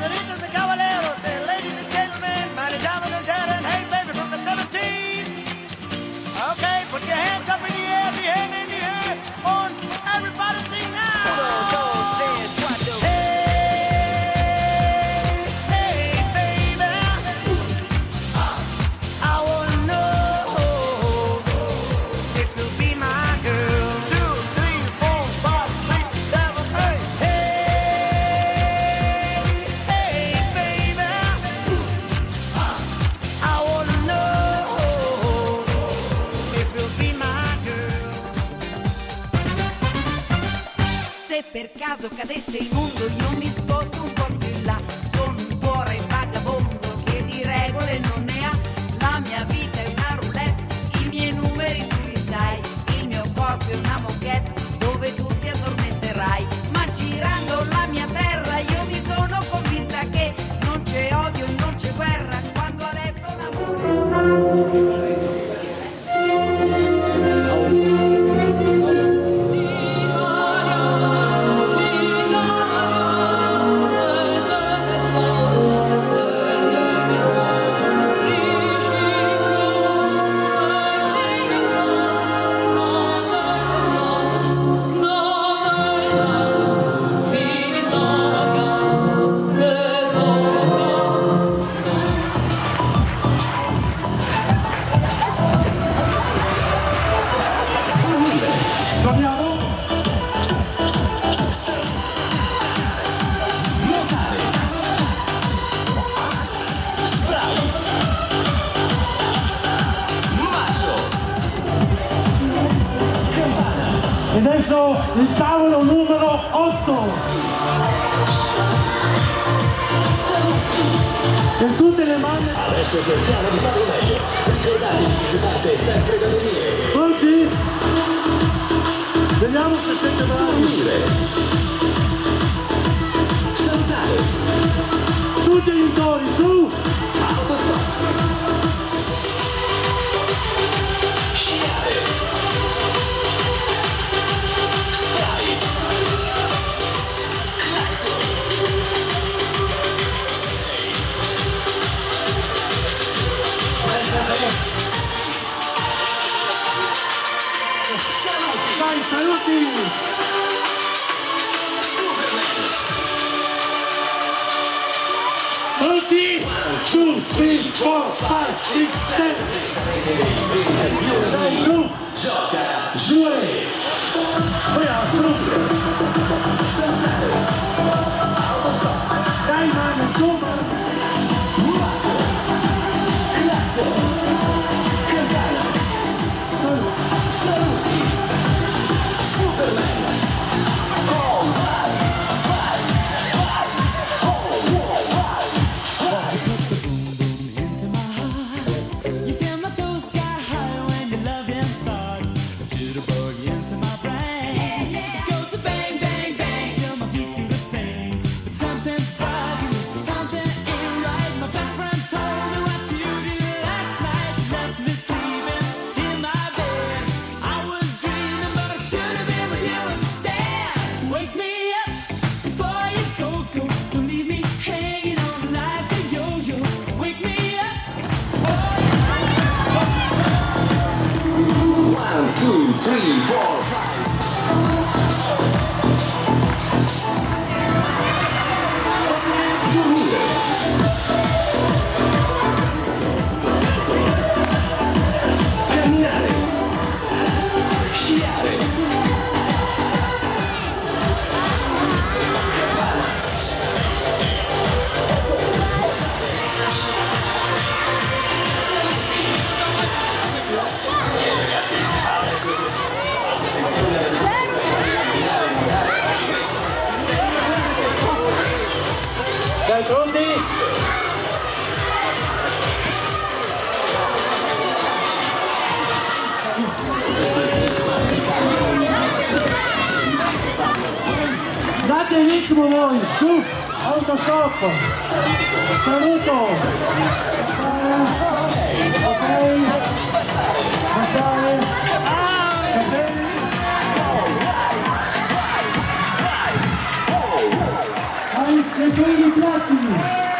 senoritas and caballeros, ladies and gentlemen, my damas and herren, hey baby from the 70s. Okay, put your hands up in the air, the hand in the air, on everybody sing now. Per caso cadesse il mondo io mi sposto un po' più in là. Sono un cuore vagabondo che di regole non ne ha. La mia vita è una roulette, i miei numeri tu li sai. Il mio corpo è una moquette dove tu ti addormenterai. Ma girando la mia terra io mi sono convinta che non c'è odio, non c'è guerra quando a letto l'amore. E adesso il tavolo numero 8. Per tutte le mani. Adesso cerchiamo di farlo meglio. Ricordatevi che si parte sempre da dormire. Pronti? Vediamo se siete bravi. Dormire. Saltare. Su genitori, su! Autostop. Sciare. Dai, saluti! Pronti? 2, 3, 4, 5, 6, 7. Dai, giù! Gioca. Giù! Poi altro! Dai, mano, su! Dai, pronti? Date il ritmo voi, su, autostop, saluto, ok, passare, ok, ai secondi platini.